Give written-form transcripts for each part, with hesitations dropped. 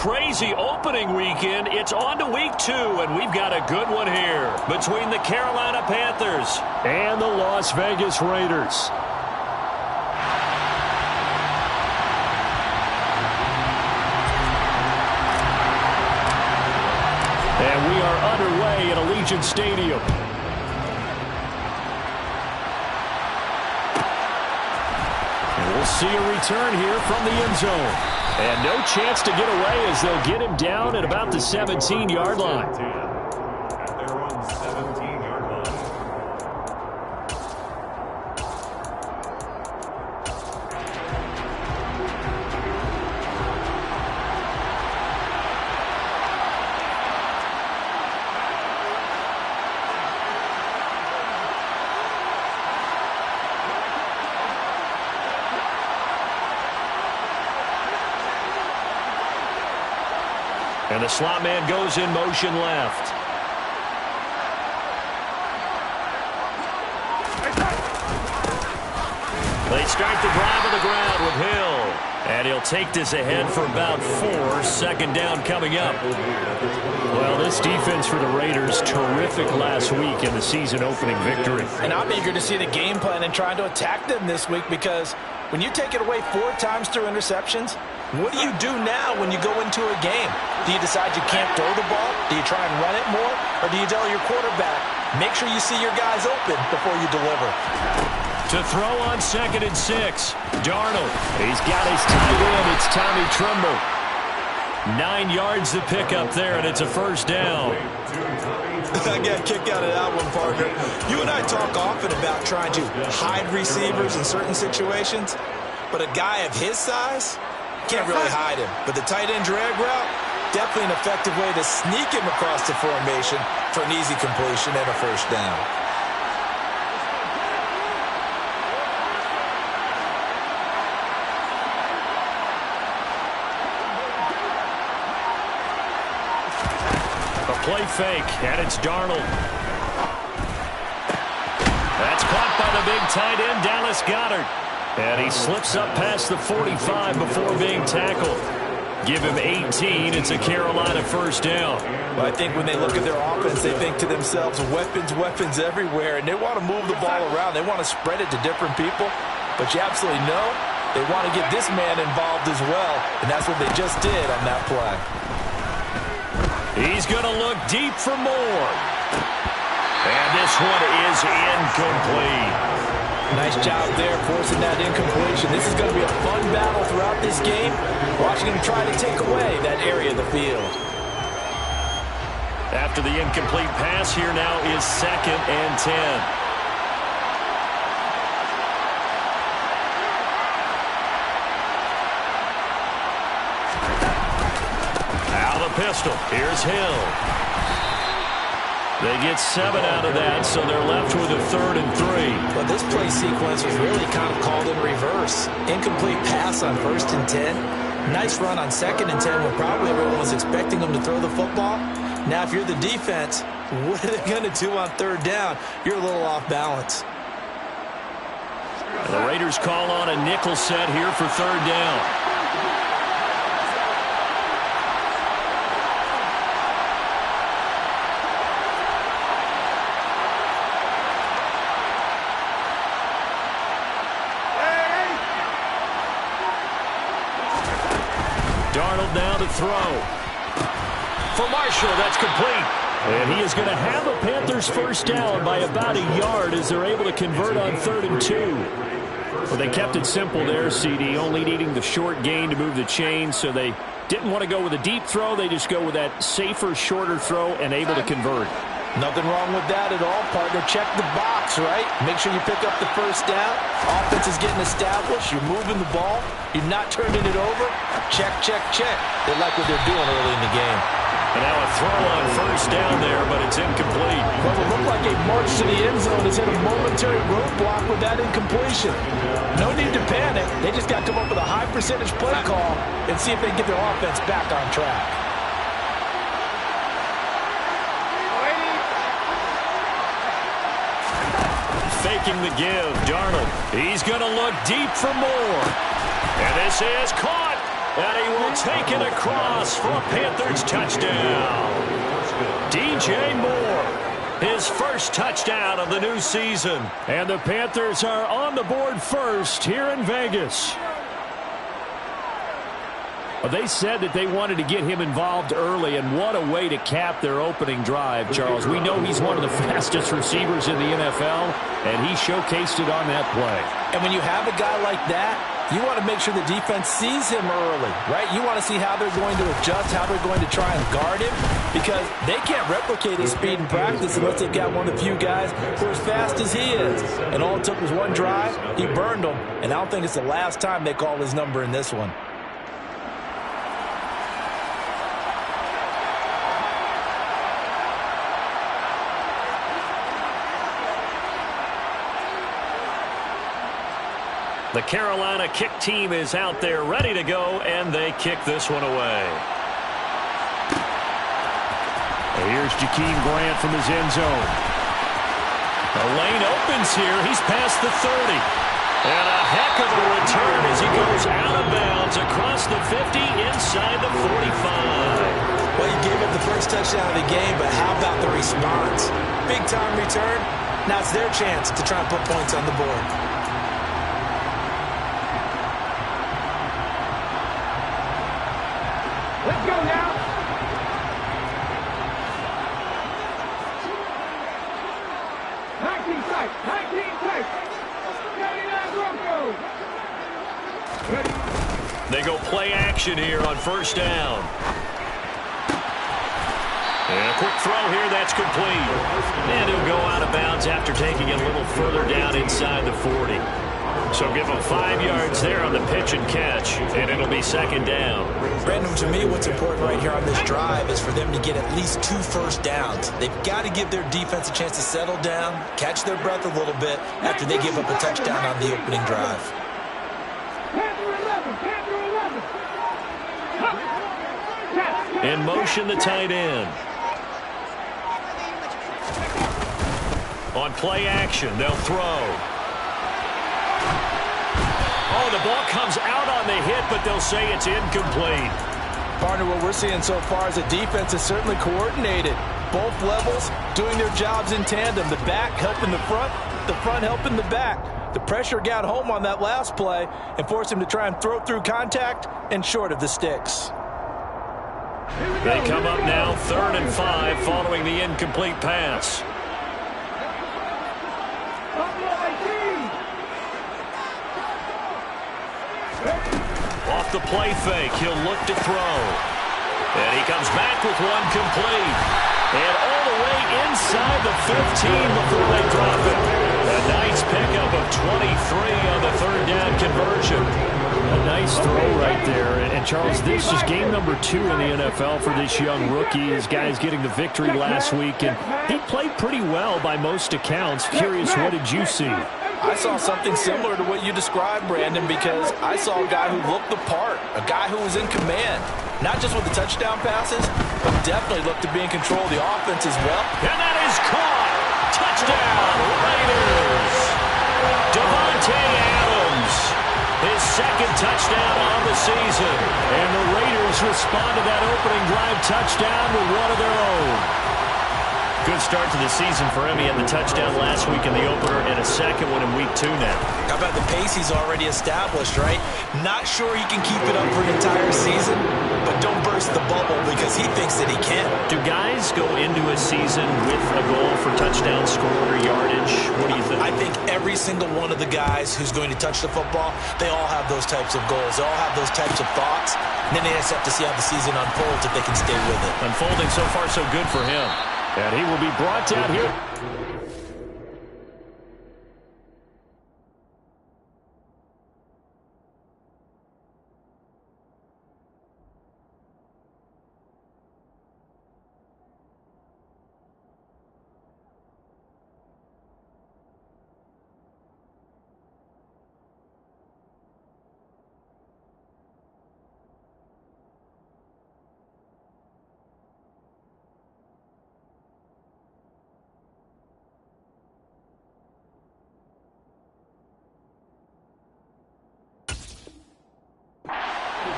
crazy opening weekend, it's on to week 2, and we've got a good one here between the Carolina Panthers and the Las Vegas Raiders. And we are underway at Allegiant Stadium. And we'll see a return here from the end zone. And no chance to get away as they'll get him down at about the 17-yard line. And the slot man goes in motion left. They start the drive on the ground with Hill. And he'll take this ahead for about 4. Second down coming up. Well, this defense for the Raiders, terrific last week in the season opening victory. And I'm eager to see the game plan and trying to attack them this week, because when you take it away 4 times through interceptions, what do you do now when you go into a game? Do you decide you can't throw the ball? Do you try and run it more? Or do you tell your quarterback, make sure you see your guys open before you deliver? To throw on 2nd and 6. Darnold. He's got his tight end. It's Tommy Tremble. 9 yards to pick up there, and it's a first down. I got a kick out of that one, partner. You and I talk often about trying to hide receivers in certain situations, but a guy of his size can't really hide him. But the tight end drag route, definitely an effective way to sneak him across the formation for an easy completion and a first down. Play fake, and it's Darnold. That's caught by the big tight end, Dallas Goedert. And he slips up past the 45 before being tackled. Give him 18. It's a Carolina first down. Well, I think when they look at their offense, they think to themselves, weapons, weapons everywhere. And they want to move the ball around. They want to spread it to different people. But you absolutely know they want to get this man involved as well. And that's what they just did on that play. He's going to look deep for more. And this one is incomplete. Nice job there forcing that incompletion. This is going to be a fun battle throughout this game. Watching him try to take away that area of the field. After the incomplete pass, here now is 2nd and 10. Pistol. Here's Hill. They get 7 out of that, so they're left with a 3rd and 3. But this play sequence was really kind of called in reverse. Incomplete pass on 1st and 10. Nice run on 2nd and 10 when probably everyone was expecting them to throw the football. Now, if you're the defense, what are they going to do on 3rd down? You're a little off balance. And the Raiders call on a nickel set here for 3rd down. Darnold now to throw. For Marshall, that's complete. And he is going to have a Panthers first down by about a yard as they're able to convert on 3rd and 2. Well, they kept it simple there, CD, only needing the short gain to move the chain, so they didn't want to go with a deep throw. They just go with that safer, shorter throw and able to convert. Nothing wrong with that at all, partner. Check the box, right? Make sure you pick up the first down. Offense is getting established. You're moving the ball. You're not turning it over. Check, check, check. They like what they're doing early in the game. And now a throw on first down there, but it's incomplete. Well, it looked like a march to the end zone has hit a momentary roadblock with that incompletion. No need to panic. They just got to come up with a high percentage play call and see if they can get their offense back on track. Faking the give, Darnold. He's going to look deep for more. And this is caught. And he will take it across for a Panthers touchdown. DJ Moore, his first touchdown of the new season. And the Panthers are on the board first here in Vegas. Well, they said that they wanted to get him involved early, and what a way to cap their opening drive, Charles. We know he's one of the fastest receivers in the NFL, and he showcased it on that play. And when you have a guy like that, you want to make sure the defense sees him early, right? You want to see how they're going to adjust, how they're going to try and guard him, because they can't replicate his speed in practice unless they've got one of the few guys who are as fast as he is. And all it took was one drive. He burned them, and I don't think it's the last time they call his number in this one. The Carolina kick team is out there ready to go, and they kick this one away. Here's Jakeem Grant from his end zone. The lane opens here. He's past the 30. And a heck of a return as he goes out of bounds across the 50 inside the 45. Well, he gave up the first touchdown of the game, but how about the response? Big-time return. Now it's their chance to try and put points on the board. Let's go now. Tag team tight. Tag team tight. 79 Broncos. They go play action here on first down. And a quick throw here, that's complete. And he'll go out of bounds after taking it a little further down inside the 40. So give them 5 yards there on the pitch and catch, and it'll be second down. Brandon, to me, what's important right here on this drive is for them to get at least 2 first downs. They've got to give their defense a chance to settle down, catch their breath a little bit after they give up a touchdown on the opening drive. In motion, the tight end. On play action, they'll throw. Oh, the ball comes out on the hit, but they'll say it's incomplete. Partner, what we're seeing so far is the defense is certainly coordinated. Both levels doing their jobs in tandem. The back helping the front helping the back. The pressure got home on that last play and forced him to try and throw through contact and short of the sticks. They come up now 3rd and 5 following the incomplete pass. Off the play fake, he'll look to throw. And he comes back with one complete. And all the way inside the 15 before they drop it. A nice pickup of 23 on the 3rd down conversion. A nice throw right there. And Charles, this is game number 2 in the NFL for this young rookie. His guys getting the victory last week. And he played pretty well by most accounts. Curious, what did you see? I saw something similar to what you described, Brandon, because I saw a guy who looked the part, a guy who was in command, not just with the touchdown passes, but definitely looked to be in control of the offense as well. And that is caught. Touchdown, Raiders. Devontae Adams, his 2nd touchdown on the season. And the Raiders respond to that opening drive touchdown with one of their own. Good start to the season for him. He had the touchdown last week in the opener and a second one in week 2 now. How about the pace he's already established, right? Not sure he can keep it up for an entire season, but don't burst the bubble because he thinks that he can. Do guys go into a season with a goal for touchdown score or yardage? What do you think? I think every single one of the guys who's going to touch the football, they all have those types of goals. They all have those types of thoughts. And then they just have to see how the season unfolds if they can stay with it. Unfolding so far so good for him. And he will be brought down here.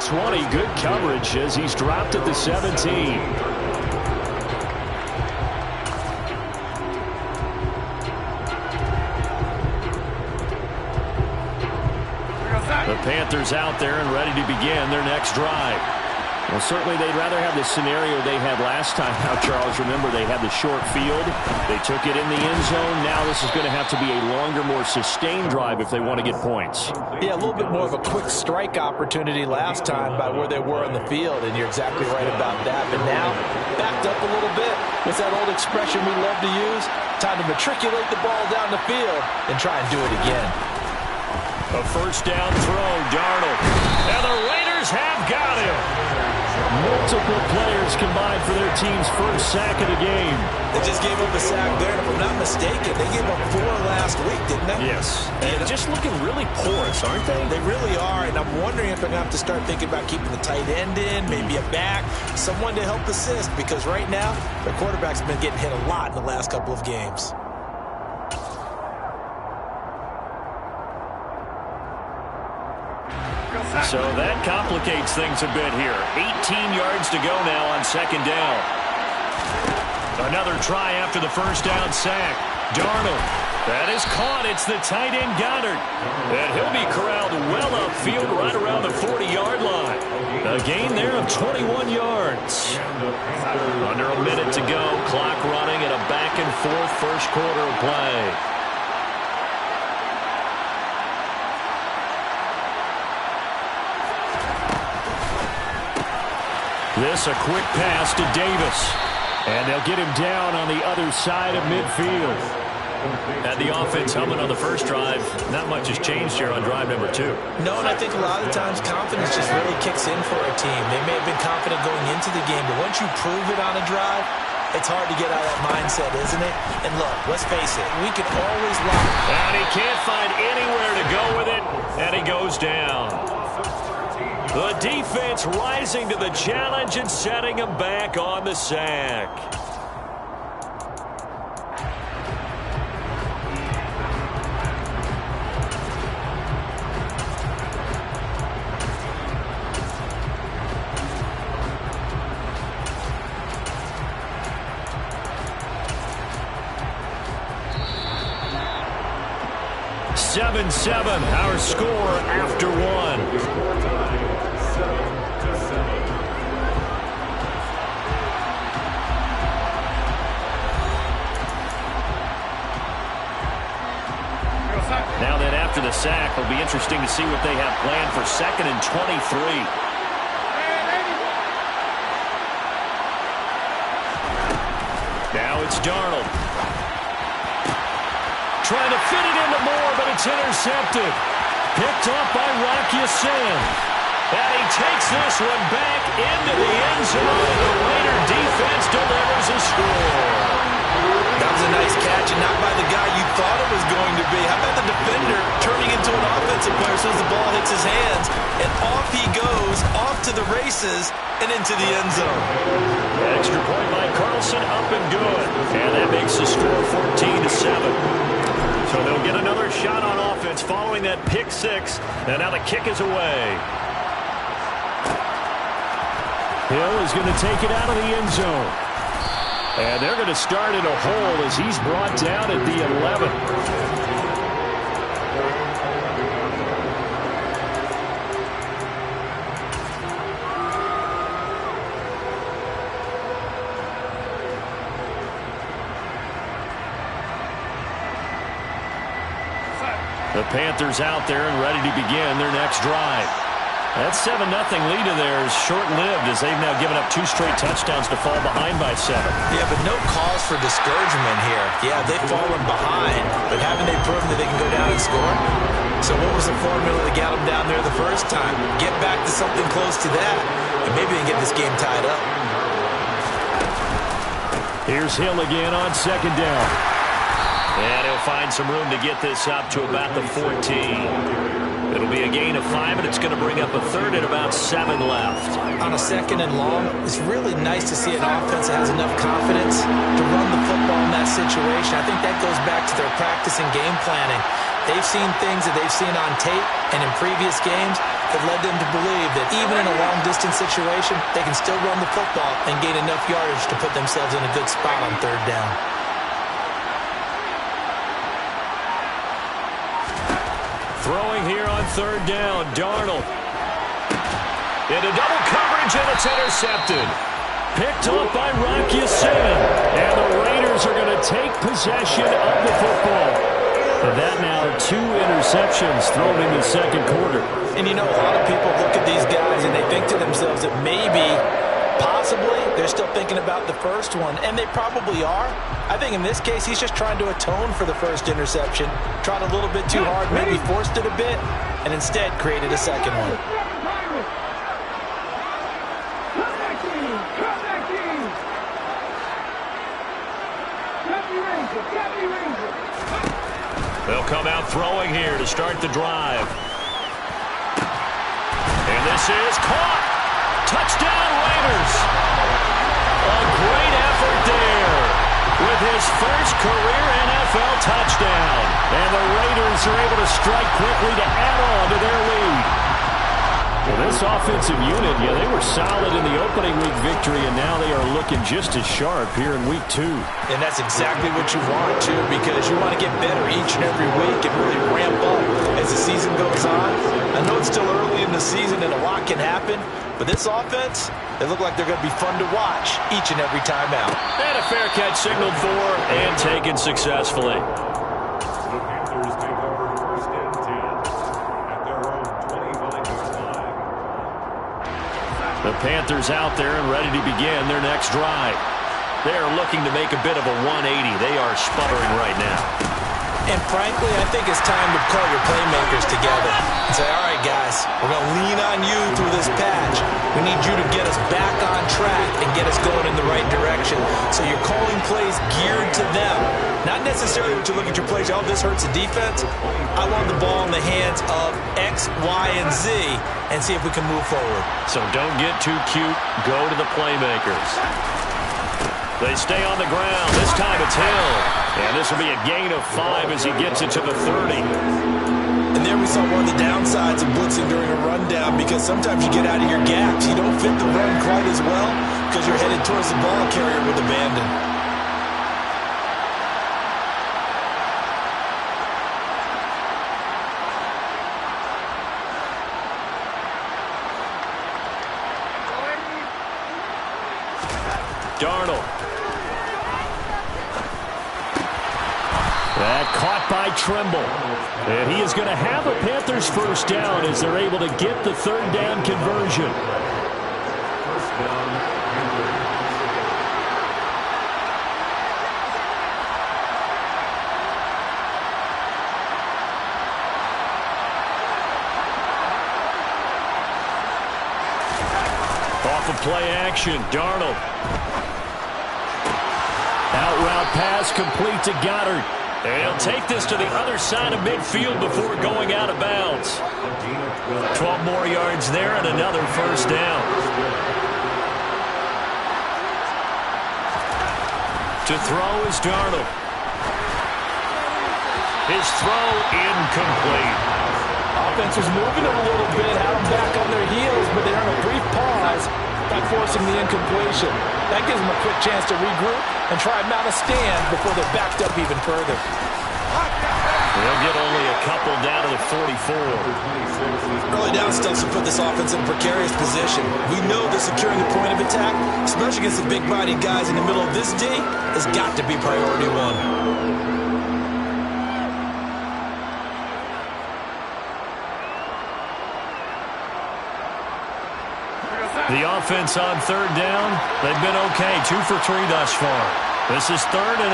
20. Good coverage as he's dropped at the 17. The Panthers out there and ready to begin their next drive. Well, certainly they'd rather have the scenario they had last time. Now, Charles, remember they had the short field. They took it in the end zone. Now this is going to have to be a longer, more sustained drive if they want to get points. Yeah, a little bit more of a quick strike opportunity last time by where they were on the field, and you're exactly right about that. But now, backed up a little bit. What's that old expression we love to use? Time to matriculate the ball down the field and try and do it again. A first down throw, Darnold. And the Raiders have got him. Multiple players combined for their team's first sack of the game. They just gave up a sack there, and if I'm not mistaken, they gave up 4 last week, didn't they? Yes. And just looking really porous, aren't they? They really are, and I'm wondering if they're going to have to start thinking about keeping the tight end in, maybe a back, someone to help assist, because right now, their quarterback's been getting hit a lot in the last couple of games. So that complicates things a bit here. 18 yards to go now on second down. Another try after the first down sack. Darnold. That is caught. It's the tight end Goddard. And he'll be corralled well upfield right around the 40-yard line. A gain there of 21 yards. Under a minute to go. Clock running and a back-and-forth first quarter of play. This a quick pass to Davis. And they'll get him down on the other side of midfield. Had the offense humming on the first drive. Not much has changed here on drive number 2. No, and I think a lot of times confidence just really kicks in for a team. They may have been confident going into the game, but once you prove it on a drive, it's hard to get out of that mindset, isn't it? And look, let's face it, we can always lock. And he can't find anywhere to go with it, and he goes down. The defense rising to the challenge and setting him back on the sack. Seven, our score after 1. Now then, after the sack, it'll be interesting to see what they have planned for 2nd and 23. Now it's Darnold. Trying to fit it into Moore, but it's intercepted. Picked up by Rocky Sin. And he takes this one back into the end zone. The Raider defense delivers a score. That was a nice catch, and not by the guy you thought it was going to be. How about the defender turning into an offensive player as soon as the ball hits his hands, and off he goes, off to the races, and into the end zone. Extra point by Carlson, up and good. And that makes the score 14-7. So they'll get another shot on offense following that pick 6, and now the kick is away. Hill is going to take it out of the end zone. And they're going to start in a hole as he's brought down at the 11. The Panthers out there and ready to begin their next drive. That 7-0 lead of theirs short-lived as they've now given up 2 straight touchdowns to fall behind by 7. Yeah, but no cause for discouragement here. Yeah, they've fallen behind, but haven't they proven that they can go down and score? So what was the formula that got them down there the first time? Get back to something close to that, and maybe they can get this game tied up. Here's Hill again on 2nd down. And he'll find some room to get this up to about the 14. It'll be a gain of 5, and it's going to bring up a 3rd and about 7 left. On a 2nd and long, it's really nice to see an offense that has enough confidence to run the football in that situation. I think that goes back to their practice and game planning. They've seen things that they've seen on tape and in previous games that led them to believe that even in a long-distance situation, they can still run the football and gain enough yardage to put themselves in a good spot on third down. Throwing here on third down, Darnold. Into double coverage, and it's intercepted. Picked off by Rocky Sin. And the Raiders are going to take possession of the football. And that now 2 interceptions thrown in the second quarter. And you know, a lot of people look at these guys and they think to themselves that maybe, possibly, they're still thinking about the first one. And they probably are. I think in this case, he's just trying to atone for the first interception. Tried a little bit too hard, maybe forced it a bit, and instead created a second one. They'll come out throwing here to start the drive. And this is caught. Touchdown, Raiders. A great effort there with his first career NFL touchdown. And the Raiders are able to strike quickly to add on to their lead. Well, this offensive unit, they were solid in the opening week victory, and now they are looking just as sharp here in week 2. And that's exactly what you want, too, because you want to get better each and every week and really ramp up as the season goes on. I know it's still early in the season and a lot can happen, but this offense, they look like they're going to be fun to watch each and every time out. And a fair catch signaled for and taken successfully. The Panthers out there and ready to begin their next drive. They are looking to make a bit of a 180. They are sputtering right now. And frankly, I think it's time to call your playmakers together and say, all right, guys, we're going to lean on you through this patch. We need you to get us back on track and get us going in the right direction. So you're calling plays geared to them. Not necessarily what you look at your plays, oh, this hurts the defense. I want the ball in the hands of X, Y, and Z and see if we can move forward. So don't get too cute. Go to the playmakers. They stay on the ground. This time it's Hill. And this will be a gain of 5 as he gets it to the 30. And there we saw one of the downsides of blitzing during a rundown, because sometimes you get out of your gaps. You don't fit the run quite as well because you're headed towards the ball carrier with abandon. Darnold. That caught by Trimble. And he is going to have a Panthers first down as they're able to get the third down conversion. First down. Off of play action, Darnold. Out route pass complete to Goddard. And he'll take this to the other side of midfield before going out of bounds. 12 more yards there and another first down. To throw is Darnold. His throw incomplete. Offense was moving it a little bit, had them back on their heels, but they earned a brief pause by forcing the incompletion. That gives them a quick chance to regroup and try and mount a stand before they're backed up even further. They'll get only a couple down to the 44. Early down stuffs will put this offense in a precarious position. We know that securing the point of attack, especially against the big-bodied guys in the middle of this D, has got to be priority one. The offense on third down, they've been okay. 2 for 3 thus far. This is 3rd and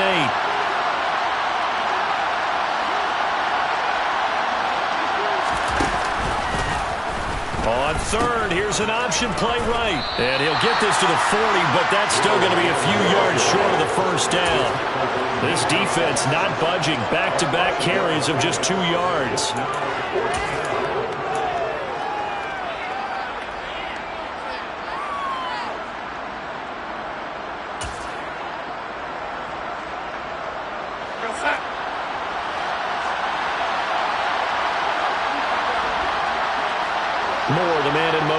8. On third, here's an option play right. And he'll get this to the 40, but that's still going to be a few yards short of the first down. This defense not budging. Back-to-back carries of just 2 yards.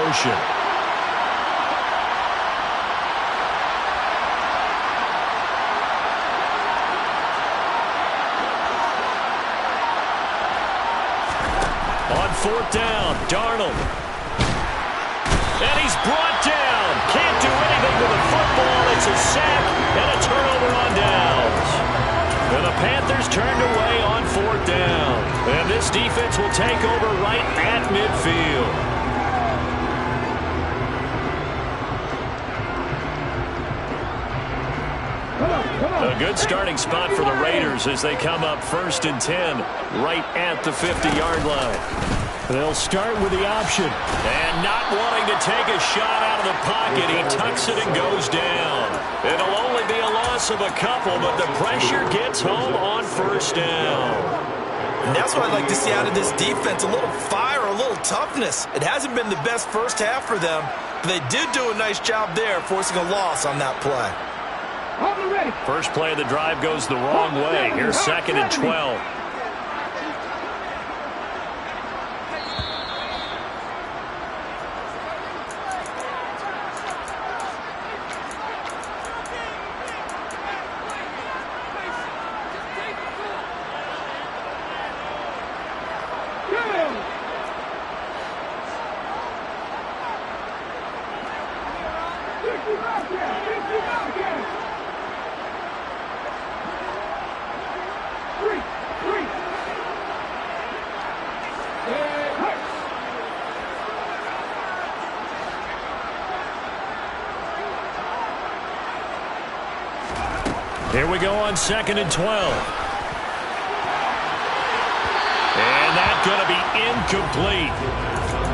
motion. On fourth down, Darnold. And he's brought down. Can't do anything with the football. It's a sack and a turnover on downs. And the Panthers turned away on fourth down. And this defense will take over right at midfield. A good starting spot for the Raiders as they come up 1st and 10 right at the 50-yard line. They'll start with the option. And not wanting to take a shot out of the pocket, he tucks it and goes down. It'll only be a loss of a couple, but the pressure gets home on 1st down. And that's what I'd like to see out of this defense, a little fire, a little toughness. It hasn't been the best first half for them, but they did do a nice job there forcing a loss on that play. First play of the drive goes the wrong way. Here's 2nd and 12. Here we go on 2nd and 12. And that's going to be incomplete.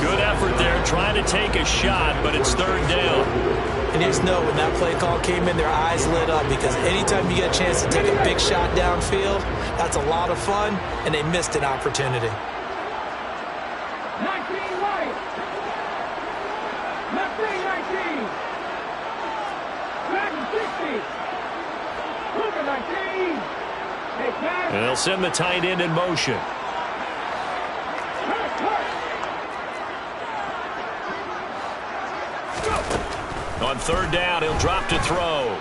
Good effort there trying to take a shot, but it's 3rd down. And you just know when that play call came in, their eyes lit up because anytime you get a chance to take a big shot downfield, that's a lot of fun, and they missed an opportunity. 19 right. Left wing 19. Back 60. And they'll send the tight end in motion. On 3rd down, he'll drop to throw.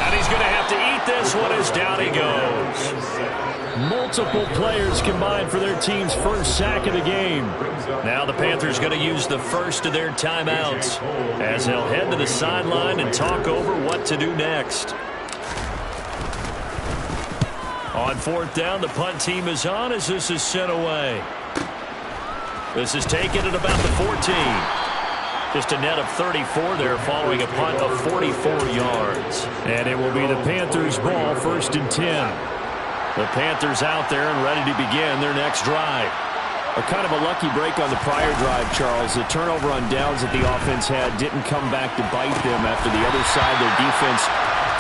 And he's going to have to eat this one as down he goes. Multiple players combined for their team's first sack of the game. Now the Panthers going to use the first of their timeouts as they'll head to the sideline and talk over what to do next. On 4th down, the punt team is on as this is sent away. This is taken at about the 14. Just a net of 34 there following a punt of 44 yards. And it will be the Panthers' ball, 1st and 10. The Panthers out there and ready to begin their next drive. A kind of a lucky break on the prior drive, Charles. The turnover on downs that the offense had didn't come back to bite them after the other side. Their defense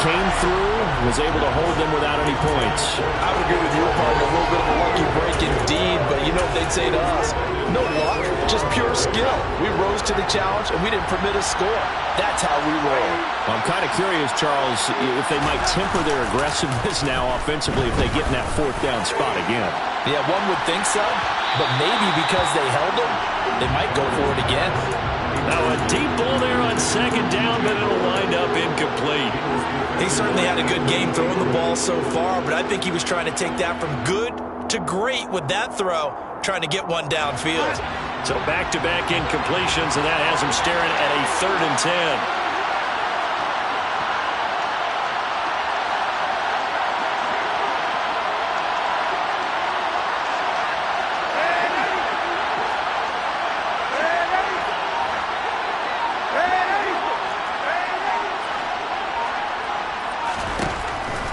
came through, was able to hold them without any points. I would agree with your partner. A little bit of a lucky break indeed, but you know what they'd say to us? No luck, just pure skill. We rose to the challenge, and we didn't permit a score. That's how we roll. I'm kind of curious, Charles, if they might temper their aggressiveness now offensively if they get in that 4th down spot again. Yeah, one would think so, but maybe because they held them, they might go for it again. Now a deep ball there on 2nd down, but it'll wind up incomplete. He certainly had a good game throwing the ball so far, but I think he was trying to take that from good to great with that throw, trying to get one downfield. So back-to-back incompletions, and that has him staring at a 3rd and 10.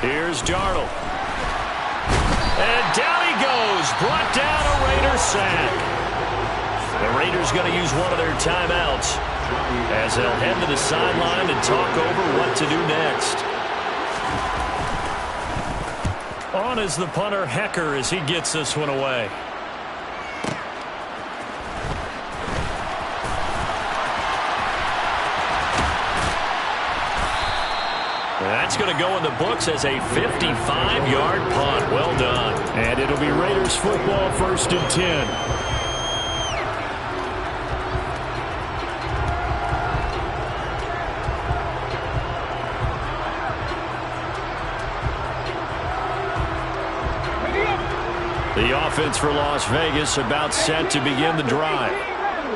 Here's Darnold. And down he goes. Brought down a Raider sack. The Raiders going to use one of their timeouts as they'll head to the sideline and talk over what to do next. On is the punter, Hecker, as he gets this one away. That's going to go in the books as a 55-yard punt. Well done. And it'll be Raiders football, 1st and 10. The offense for Las Vegas about set to begin the drive.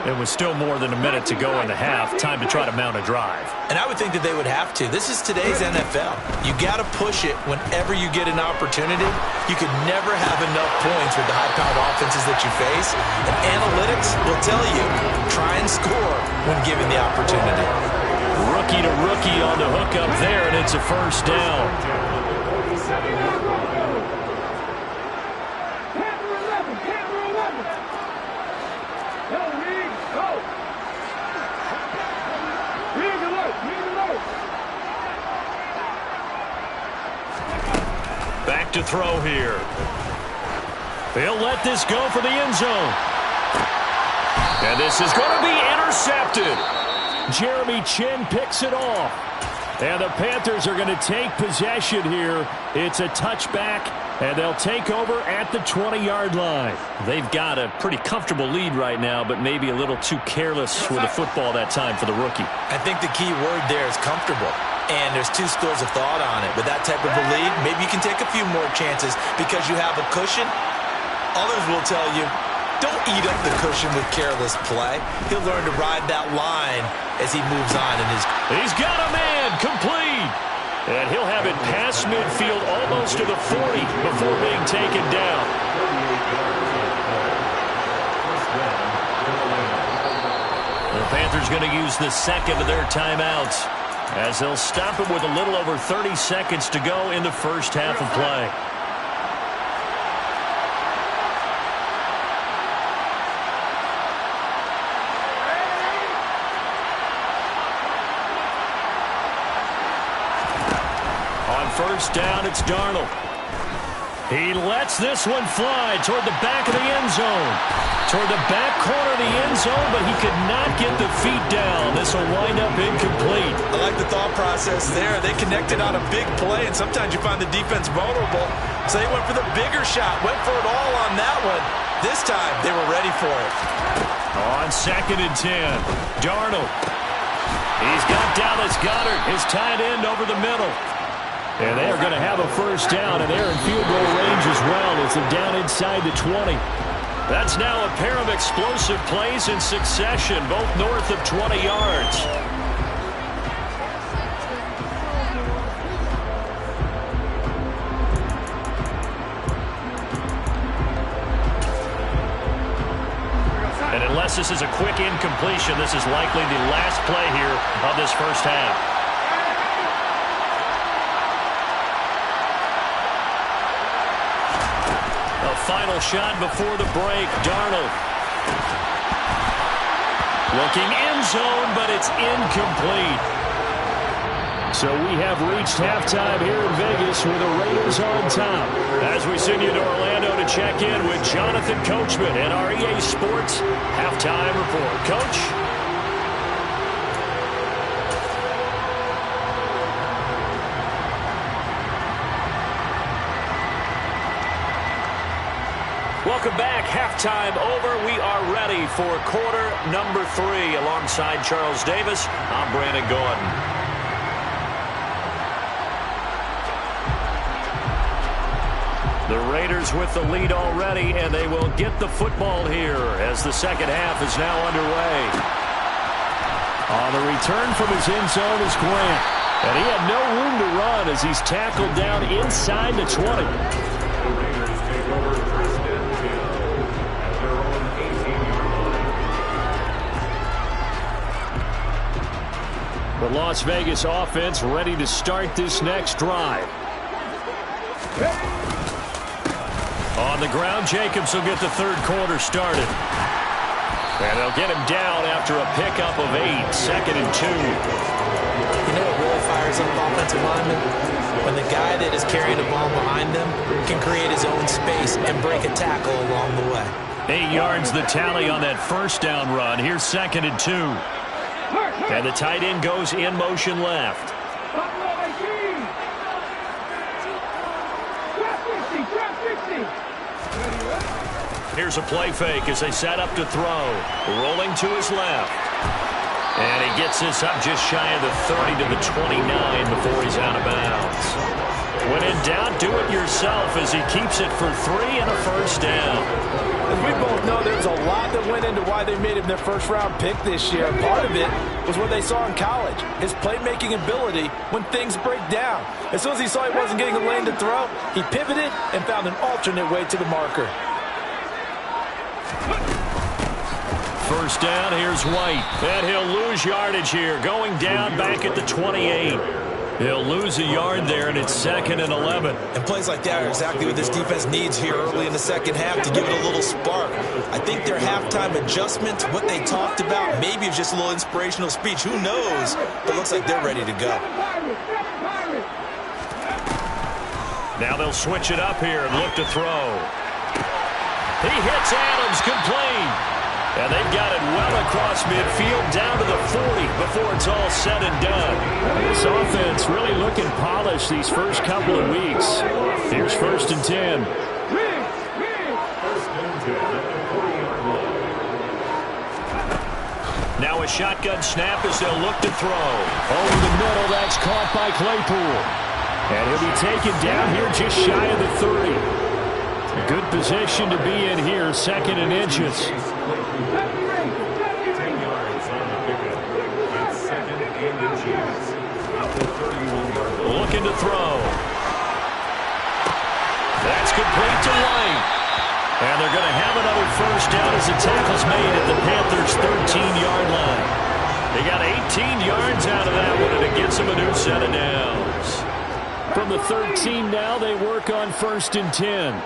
It was still more than a minute to go in the half. Time to try to mount a drive. And I would think that they would have to. This is today's NFL. You got to push it whenever you get an opportunity. You could never have enough points with the high-powered offenses that you face. And analytics will tell you, try and score when given the opportunity. Rookie to rookie on the hook up there, and it's a first down. Back to throw here. They'll let this go for the end zone. And this is going to be intercepted. Jeremy Chin picks it off. And the Panthers are going to take possession here. It's a touchback, and they'll take over at the 20-yard line. They've got a pretty comfortable lead right now, but maybe a little too careless with the football that time for the rookie. I think the key word there is comfortable. And there's two schools of thought on it. With that type of a lead, maybe you can take a few more chances because you have a cushion. Others will tell you, don't eat up the cushion with careless play. He'll learn to ride that line as he moves on in his... He's got a man, complete. And he'll have it past midfield almost to the 40 before being taken down. The Panthers going to use the second of their timeouts, as they'll stop it with a little over 30 seconds to go in the first half of play. On first down, it's Darnold. He lets this one fly toward the back of the end zone. Toward the back corner of the end zone, but he could not get the feet down. This will wind up incomplete. I like the thought process there. They connected on a big play, and sometimes you find the defense vulnerable. So they went for the bigger shot, went for it all on that one. This time, they were ready for it. On 2nd and 10, Darnold. He's got Dallas Goedert, his tight end, over the middle. And they are going to have a first down, and they're in field goal range as well as they're down inside the 20. That's now a pair of explosive plays in succession, both north of 20 yards. And unless this is a quick incompletion, this is likely the last play here of this first half. Final shot before the break. Darnold. Looking end zone, but it's incomplete. So we have reached halftime here in Vegas with the Raiders on top. As we send you to Orlando to check in with Jonathan Coachman and our EA Sports halftime report. Coach? Welcome back. Halftime over. We are ready for quarter number 3. Alongside Charles Davis, I'm Brandon Gordon. The Raiders with the lead already, and they will get the football here as the second half is now underway. On the return from his end zone is Grant. And he had no room to run as he's tackled down inside the 20. The Las Vegas offense ready to start this next drive. On the ground, Jacobs will get the third quarter started. And they'll get him down after a pickup of 8, 2nd and 2. You know what really fires up offensive linemen? When the guy that is carrying the ball behind them can create his own space and break a tackle along the way. 8 yards the tally on that first down run. Here's 2nd and 2. And the tight end goes in motion left. Here's a play fake as they set up to throw. Rolling to his left. And he gets this up just shy of the 30 to the 29 before he's out of bounds. When in doubt, do it yourself as he keeps it for 3 and a first down. As we both know, there's a lot that went into why they made him their first-round pick this year. Part of it was what they saw in college, his playmaking ability when things break down. As soon as he saw he wasn't getting a lane to throw, he pivoted and found an alternate way to the marker. First down, here's White. And he'll lose yardage here, going down back at the 28. He'll lose a yard there, and it's 2nd and 11. And plays like that are exactly what this defense needs here early in the second half to give it a little spark. I think their halftime adjustment, what they talked about, maybe it's just a little inspirational speech. Who knows? But it looks like they're ready to go. Now they'll switch it up here and look to throw. He hits Adams, complete. And they've got it well across midfield down to the 40 before it's all said and done. This offense really looking polished these first couple of weeks. Here's 1st and 10. Now a shotgun snap as they'll look to throw. Over the middle, that's caught by Claypool. And he'll be taken down here just shy of the 30. Good position to be in here, 2nd and inches. Looking to throw. That's complete to White. And they're going to have another first down as the tackle's made at the Panthers' 13-yard line. They got 18 yards out of that one, and it gets them a new set of downs. From the 13 now, they work on 1st and 10.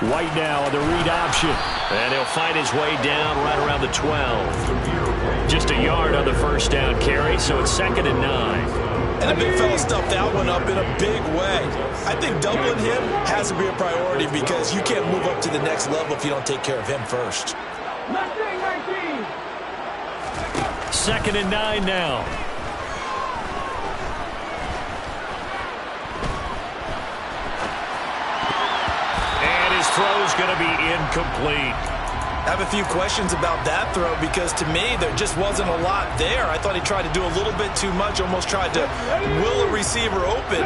White now on the read option. And he'll find his way down right around the 12. Just a yard on the first down carry, so it's 2nd and 9. And the big fella stuffed that one up in a big way. I think doubling him has to be a priority because you can't move up to the next level if you don't take care of him first. 2nd and 9 now. Throw's going to be incomplete. I have a few questions about that throw because to me there just wasn't a lot there. I thought he tried to do a little bit too much, almost tried to will a receiver open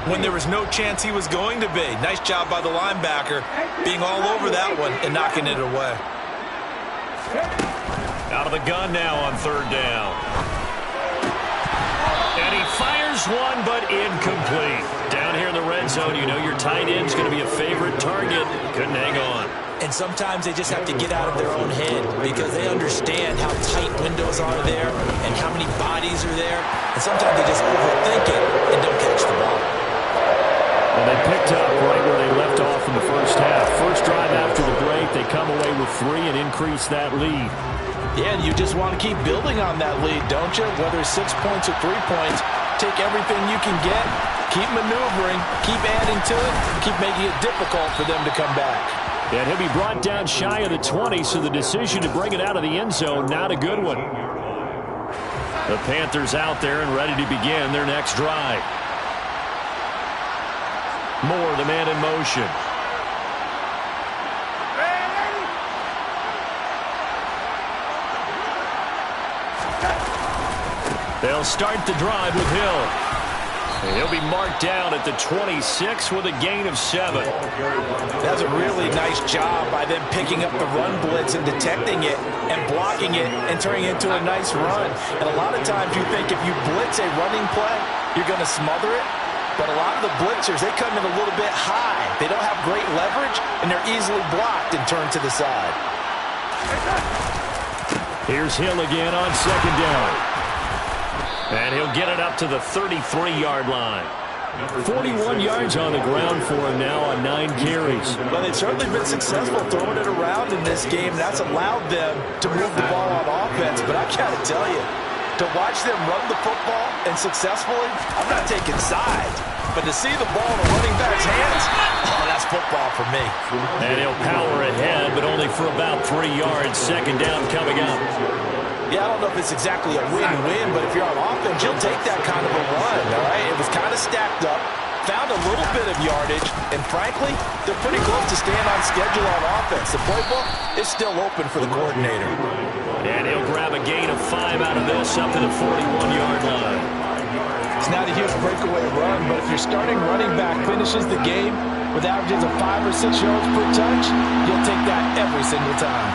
when there was no chance he was going to be. Nice job by the linebacker being all over that one and knocking it away. Out of the gun now on 3rd down. And he fires one, but incomplete. Down here in the red zone, you know your tight end's going to be a favorite target. Couldn't hang on. And sometimes they just have to get out of their own head because they understand how tight windows are there and how many bodies are there. And sometimes they just overthink it and don't catch the ball. Well, they picked up right where they left off in the first half. First drive after the break, they come away with 3 and increase that lead. Yeah, and you just want to keep building on that lead, don't you? Whether it's 6 points or 3 points, take everything you can get, keep maneuvering, keep adding to it, keep making it difficult for them to come back. And he'll be brought down shy of the 20, so the decision to bring it out of the end zone, not a good one. The Panthers out there and ready to begin their next drive. Moore, the man in motion. They'll start the drive with Hill. And he'll be marked down at the 26 with a gain of 7. That's a really nice job by them picking up the run blitz and detecting it and blocking it and turning it into a nice run. And a lot of times you think if you blitz a running play, you're going to smother it. But a lot of the blitzers, they come in a little bit high. They don't have great leverage, and they're easily blocked and turned to the side. Here's Hill again on 2nd down. And he'll get it up to the 33-yard line. 41 yards on the ground for him now on 9 carries. Well, they've certainly been successful throwing it around in this game. That's allowed them to move the ball on offense. But I got to tell you, to watch them run the football and successfully, I'm not taking sides. But to see the ball in a running back's hands, oh, that's football for me. And he'll power ahead, but only for about 3 yards. 2nd down coming up. Yeah, I don't know if it's exactly a win-win, but if you're on offense, you'll take that kind of a run, all right? It was kind of stacked up, found a little bit of yardage, and frankly, they're pretty close to staying on schedule on offense. The playbook is still open for the coordinator. And he'll grab a gain of 5 out of this up to the 41-yard line. It's not a huge breakaway run, but if your starting running back finishes the game with averages of 5 or 6 yards per touch, you'll take that every single time.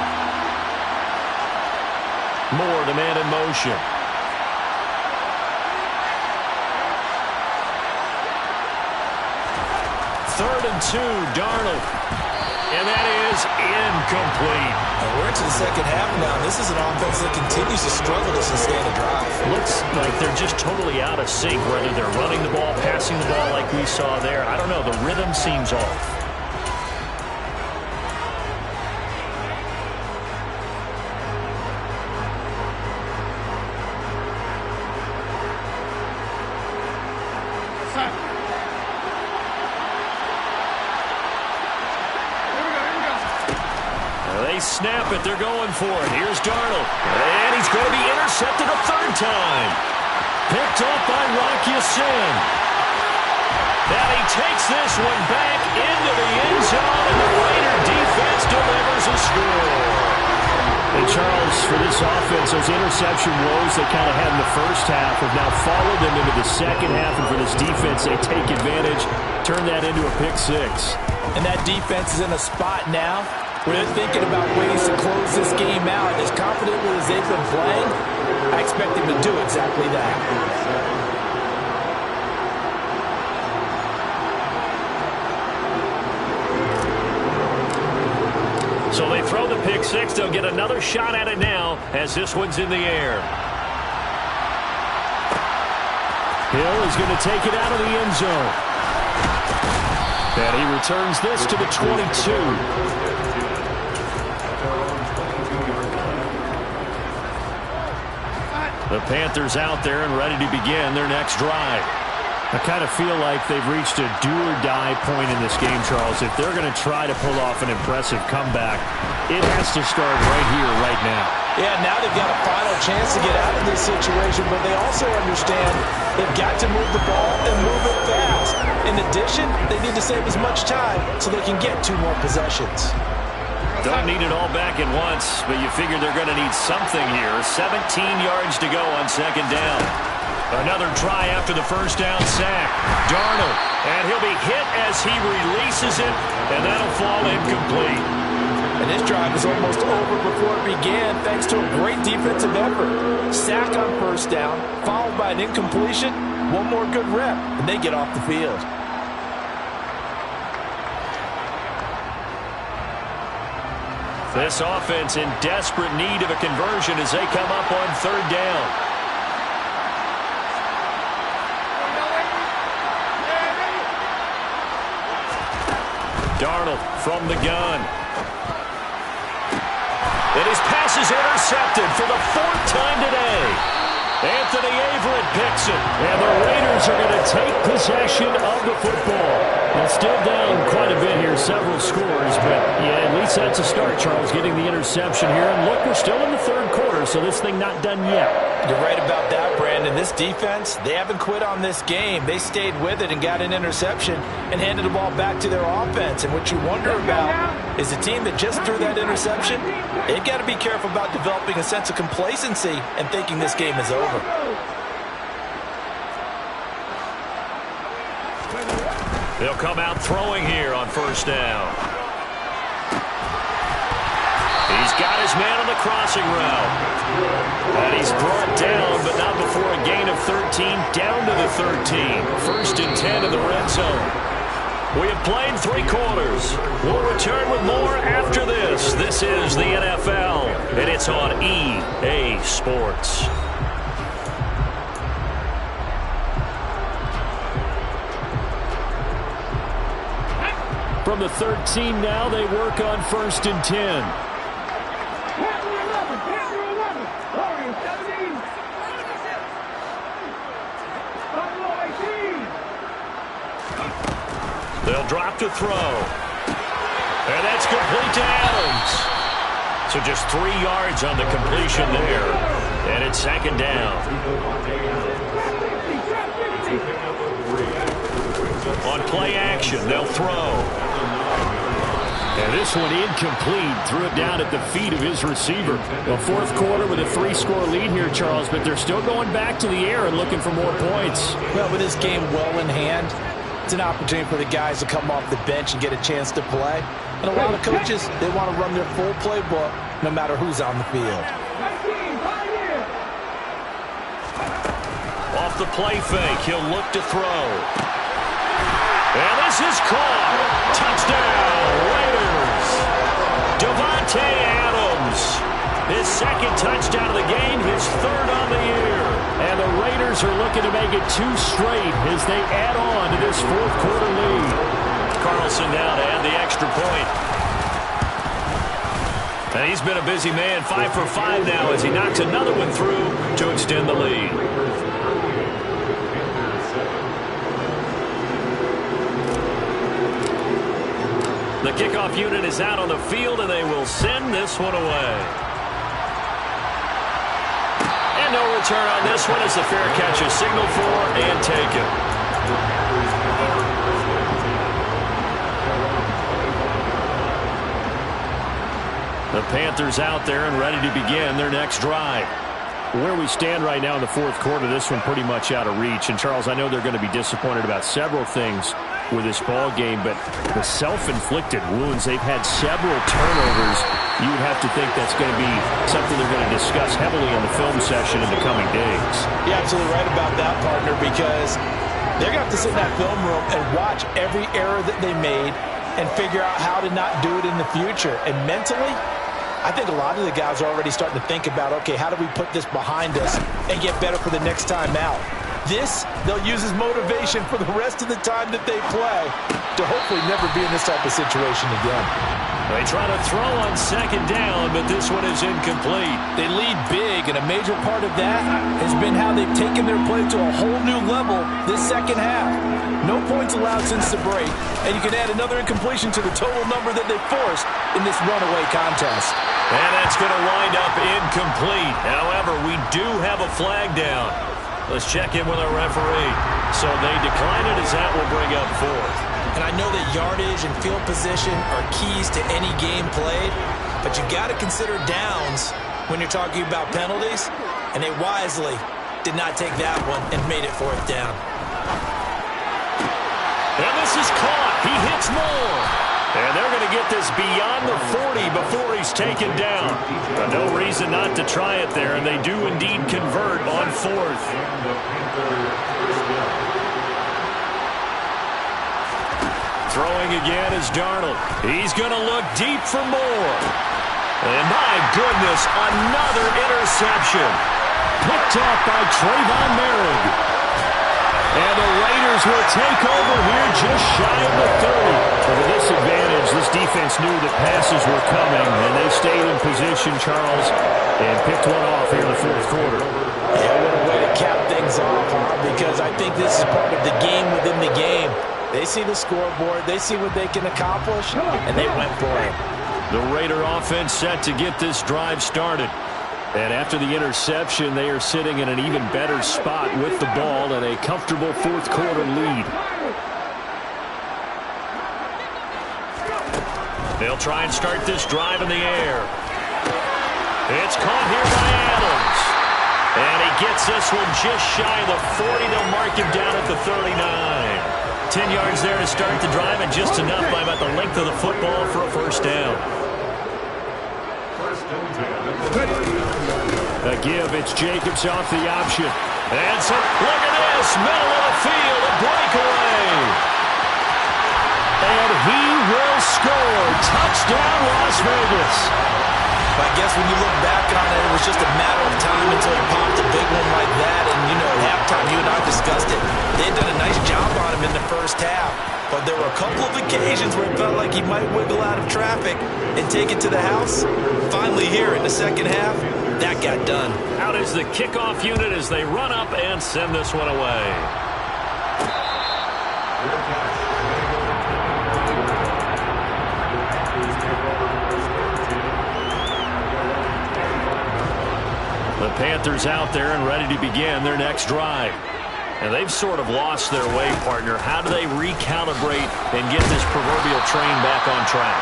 Moore, the man in motion. Third and 2, Darnold. And that is incomplete. We're into the second half now. This is an offense that continues to struggle to sustain a drive. Looks like they're just totally out of sync, whether they're running the ball, passing the ball like we saw there. I don't know. The rhythm seems off. They snap it. They're going for it. Here's Darnold. And he's going to be intercepted a third time. Picked up by Rocky Sin. And he takes this one back into the end zone, and the Raider defense delivers a score. And Charles, for this offense, those interception woes they kind of had in the first half have now followed them into the second half, and for this defense, they take advantage, turn that into a pick six. And that defense is in a spot now where they're thinking about ways to close this game out. As confidently as they've been playing, I expect them to do exactly that. So they throw the pick six. They'll get another shot at it now as this one's in the air. Hill is going to take it out of the end zone. And he returns this to the 22. The Panthers out there and ready to begin their next drive. I kind of feel like they've reached a do-or-die point in this game, Charles. If they're going to try to pull off an impressive comeback, it has to start right here, right now. Yeah, now they've got a final chance to get out of this situation, but they also understand they've got to move the ball and move it fast. In addition, they need to save as much time so they can get 2 more possessions. Don't need it all back at once, but you figure they're going to need something here. 17 yards to go on second down. Another try after the first down sack. Darnold, and he'll be hit as he releases it, and that'll fall incomplete. And this drive is almost over before it began thanks to a great defensive effort. Sack on first down, followed by an incompletion, 1 more good rep, and they get off the field. This offense in desperate need of a conversion as they come up on third down. Darnold from the gun. And his pass is intercepted for the 4th time today. Anthony Averett picks it. And the Raiders are going to take possession of the football. They're still down quite a bit here, several scores. But, yeah, at least that's a start, Charles, getting the interception here. And look, we're still in the third quarter, so this thing not done yet. You're right about that, Brandon. This defense, they haven't quit on this game. They stayed with it and got an interception and handed the ball back to their offense. And what you wonder about is the team that just threw that interception, they've got to be careful about developing a sense of complacency and thinking this game is over. They'll come out throwing here on first down. He's got his man on the crossing route. And he's brought down, but not before a gain of 13, down to the 13. 1st and 10 in the red zone. We have played 3 quarters. We'll return with more after this. This is the NFL, and it's on EA Sports. From the 13 now, they work on 1st and 10. They'll drop to throw. And that's complete to Adams. So just 3 yards on the completion there. And it's 2nd down. On play action, they'll throw. And this one incomplete. Threw it down at the feet of his receiver. The fourth quarter with a 3-score lead here, Charles, but they're still going back to the air and looking for more points. Well, with this game well in hand, it's an opportunity for the guys to come off the bench and get a chance to play. And a lot of coaches, they want to run their full playbook no matter who's on the field. Off the play fake, he'll look to throw. And this is caught. Touchdown, Raiders. Devontae Adams. His second touchdown of the game, his third on the year. And the Raiders are looking to make it 2 straight as they add on to this fourth quarter lead. Carlson down to add the extra point. And he's been a busy man, 5 for 5 now as he knocks another one through to extend the lead. The kickoff unit is out on the field, and they will send this one away. And no return on this one as the fair catch is signaled for and taken. The Panthers out there and ready to begin their next drive. Where we stand right now in the fourth quarter, this one pretty much out of reach. And, Charles, I know they're going to be disappointed about several things with this ball game, but the self-inflicted wounds, they've had several turnovers. You would have to think that's going to be something they're going to discuss heavily on the film session in the coming days. You're absolutely right about that, partner, because they're going to have to sit in that film room and watch every error that they made and figure out how to not do it in the future. And mentally, I think a lot of the guys are already starting to think about, okay, how do we put this behind us and get better for the next time out? This, they'll use as motivation for the rest of the time that they play to hopefully never be in this type of situation again. They try to throw on second down, but this one is incomplete. They lead big, and a major part of that has been how they've taken their play to a whole new level this second half. No points allowed since the break, and you can add another incompletion to the total number that they forced in this runaway contest. And that's going to wind up incomplete. However, we do have a flag down. Let's check in with our referee. So they decline it as that will bring up fourth. And I know that yardage and field position are keys to any game played, but you got to consider downs when you're talking about penalties, and they wisely did not take that one and made it fourth down. And this is caught. He hits more. And they're going to get this beyond the 40 before he's taken down. But no reason not to try it there, and they do indeed convert on fourth. Throwing again is Darnold. He's going to look deep for more. And my goodness, another interception. Picked off by Trayvon Merrick. And the Raiders will take over here just shy of the 30. With a disadvantage, this defense knew that passes were coming, and they stayed in position, Charles, and picked one off here in the fourth quarter. Yeah, what a way to cap things off, huh? Because I think this is part of the game within the game. They see the scoreboard, they see what they can accomplish, and they went for it. The Raider offense set to get this drive started. And after the interception, they are sitting in an even better spot with the ball and a comfortable fourth quarter lead. They'll try and start this drive in the air. It's caught here by Adams. And he gets this one just shy of the 40. They'll mark him down at the 39. 10 yards there to start the drive, and just enough by about the length of the football for a first down. A give, it's Jacobs off the option. And so, look at this, middle of the field, a breakaway. And he will score. Touchdown, Las Vegas. I guess when you look back on it, it was just a matter of time until he popped a big one like that. And, you know, at halftime, you and I discussed it. They had done a nice job on him in the first half. But there were a couple of occasions where it felt like he might wiggle out of traffic and take it to the house. Finally here in the second half, that got done. Out is the kickoff unit as they run up and send this one away. The Panthers out there and ready to begin their next drive. And they've sort of lost their way, partner. How do they recalibrate and get this proverbial train back on track?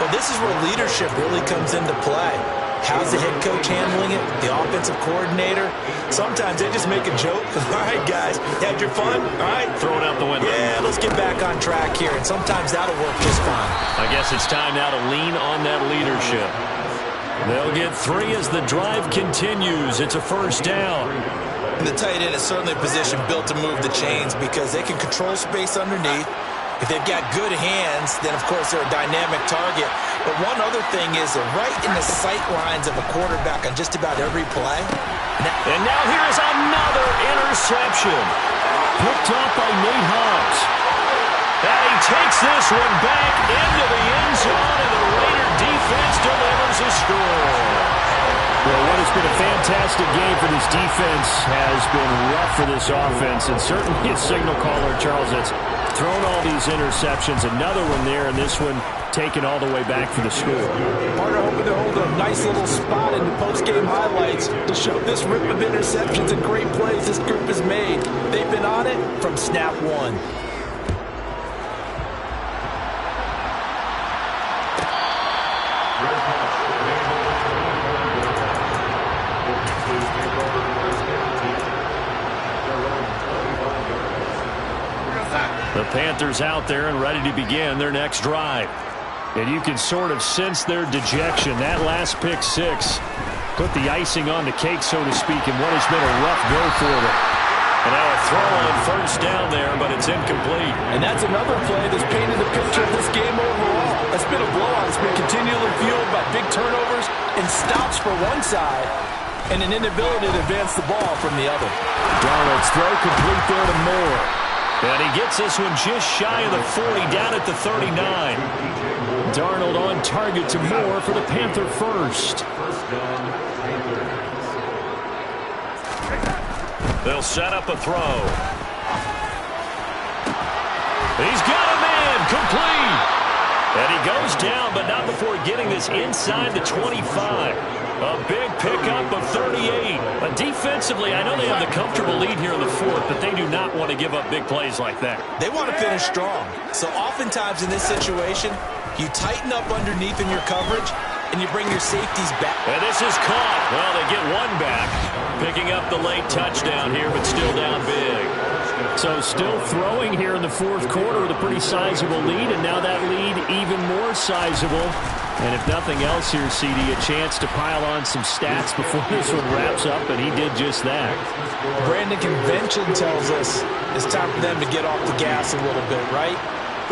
Well, this is where leadership really comes into play. How's the head coach handling it? The offensive coordinator? Sometimes they just make a joke. All right, guys, you had your fun? All right. Throw it out the window. Yeah, let's get back on track here, and sometimes that'll work just fine. I guess it's time now to lean on that leadership. They'll get 3 as the drive continues. It's a first down. And the tight end is certainly a position built to move the chains because they can control space underneath. If they've got good hands, then, of course, they're a dynamic target. But one other thing is they're right in the sight lines of a quarterback on just about every play. And now here's another interception. Picked off by Nate Hobbs. And he takes this one back into the end zone, and the Raider defense delivers a score. Well, what has been a fantastic game for this defense has been rough for this offense, and certainly a signal caller, Charles, that's thrown all these interceptions. Another one there, and this one taken all the way back for the score. Partner hoping to hold a nice little spot in the post-game highlights to show this rip of interceptions and great plays this group has made. They've been on it from snap one. The Panthers out there and ready to begin their next drive. And you can sort of sense their dejection. That last pick 6 put the icing on the cake, so to speak, in what has been a rough go for them. And now a throw on first down there, but it's incomplete. And that's another play that's painted the picture of this game overall. It's been a blowout. It's been continually fueled by big turnovers and stops for one side and an inability to advance the ball from the other. Darnold's throw complete there to Moore. And he gets this one just shy of the 40, down at the 39. Darnold on target to Moore for the Panther first. They'll set up a throw. He's got a man, complete. And he goes down, but not before getting this inside the 25. A big pickup of 38. But defensively, I know they have the comfortable lead here in the 4th, but they do not want to give up big plays like that. They want to finish strong. So oftentimes in this situation, you tighten up underneath in your coverage, and you bring your safeties back. And this is caught. Well, they get one back. Picking up the late touchdown here, but still down big. So still throwing here in the 4th quarter with a pretty sizable lead, and now that lead even more sizable. And if nothing else here, CD, a chance to pile on some stats before this one wraps up, and he did just that. Brandon, convention tells us it's time for them to get off the gas a little bit, right?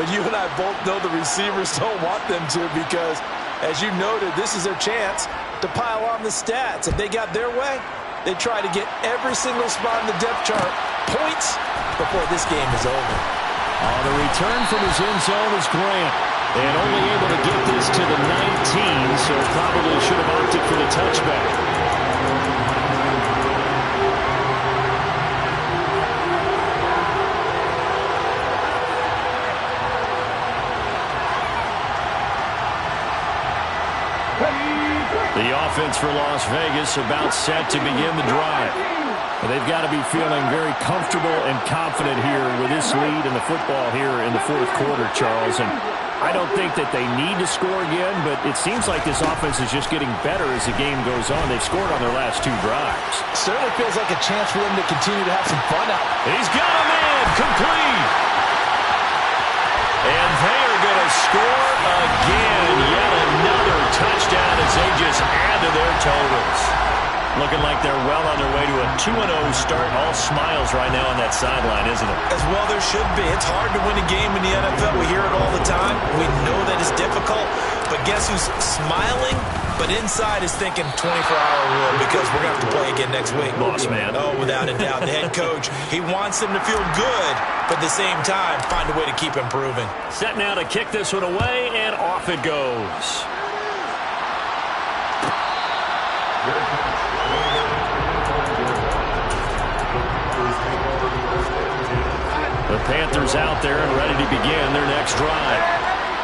But you and I both know the receivers don't want them to because, as you noted, this is their chance to pile on the stats. If they got their way, they try to get every single spot in the depth chart points before this game is over. On the return from his end zone is Grant. And only able to get this to the 19, so probably should have opted for the touchback. The offense for Las Vegas about set to begin the drive. They've got to be feeling very comfortable and confident here with this lead in the football here in the 4th quarter, Charles. And I don't think that they need to score again, but it seems like this offense is just getting better as the game goes on. They've scored on their last 2 drives. Certainly feels like a chance for them to continue to have some fun out. He's got a man, complete. And they are going to score again. Yet another touchdown as they just add to their totals. Looking like they're well on their way to a 2-0 start. All smiles right now on that sideline, isn't it? As well there should be. It's hard to win a game in the NFL. We hear it all the time. We know that it's difficult. But guess who's smiling? But inside is thinking 24-hour rule because we're going to have to play again next week. Boss man. Oh, without a doubt. The head coach, he wants them to feel good, but at the same time, find a way to keep improving. Set now to kick this one away, and off it goes. The Panthers out there and ready to begin their next drive.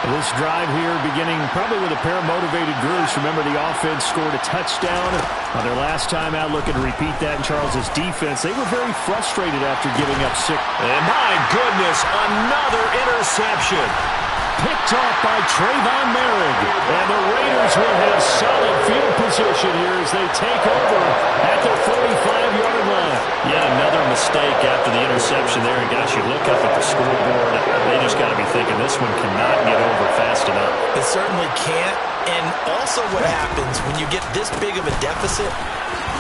This drive here beginning probably with a pair of motivated groups. Remember, the offense scored a touchdown on their last time out. Looking to repeat that in Charles's defense. They were very frustrated after giving up 6. And my goodness, another interception. picked off by Trayvon Merrick. And the Raiders will have solid field position here as they take over at the 45-yard line. Yet another mistake after the interception there. And gosh, you look up at the scoreboard, they just got to be thinking this one cannot get over fast enough. It certainly can't. And also what happens when you get this big of a deficit,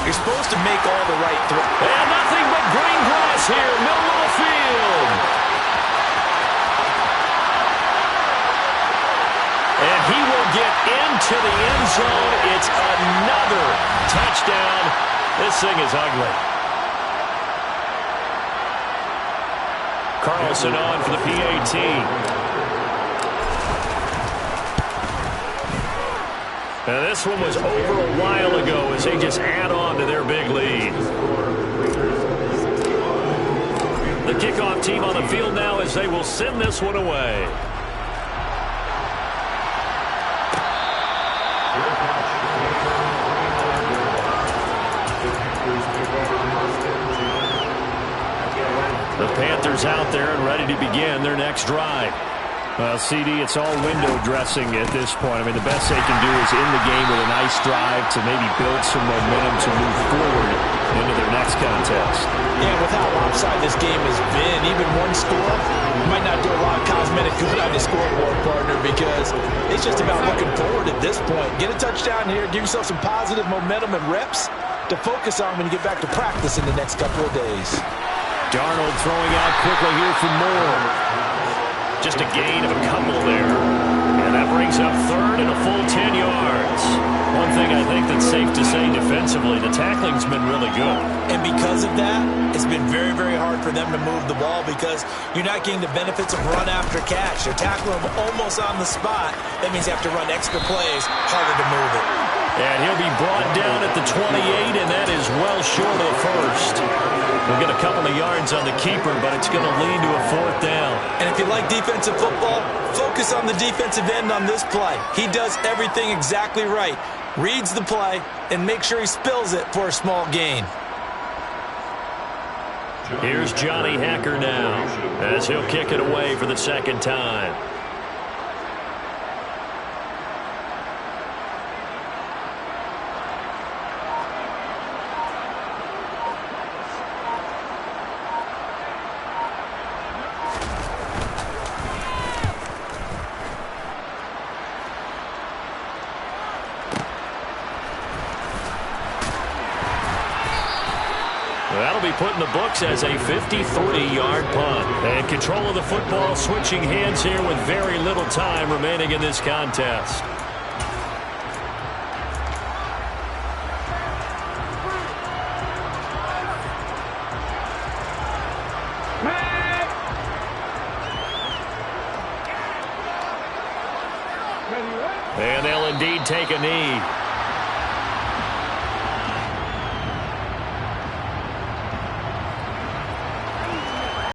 you're supposed to make all the right throws. And nothing but green grass here, middle of the field. And he will get into the end zone. It's another touchdown. This thing is ugly. Carlson on for the PAT. Now this one was over a while ago as they just add on to their big lead. The kickoff team on the field now as they will send this one away. The Panthers out there and ready to begin their next drive. Well, CD, it's all window dressing at this point. I mean, the best they can do is in the game with a nice drive to maybe build some momentum to move forward into their next contest. Yeah, with how lopsided this game has been, even one score might not do a lot of cosmetic good on the scoreboard, partner, because it's just about looking forward at this point. Get a touchdown here, give yourself some positive momentum and reps to focus on when you get back to practice in the next couple of days. Darnold throwing out quickly here for Moore. Just a gain of a couple there. And that brings up third and a full 10 yards. One thing I think that's safe to say defensively, the tackling's been really good. And because of that, it's been very, very hard for them to move the ball because you're not getting the benefits of run after catch. They're tackling them almost on the spot. That means you have to run extra plays, harder to move it. And he'll be brought down at the 28, and that is well short of the first. We'll get a couple of yards on the keeper, but it's going to lead to a fourth down. And if you like defensive football, focus on the defensive end on this play. He does everything exactly right. Reads the play and make sure he spills it for a small gain. Here's Johnny Hacker now as he'll kick it away for the second time. That'll be put in the books as a 53-yard punt. And control of the football switching hands here with very little time remaining in this contest. And they'll indeed take a knee.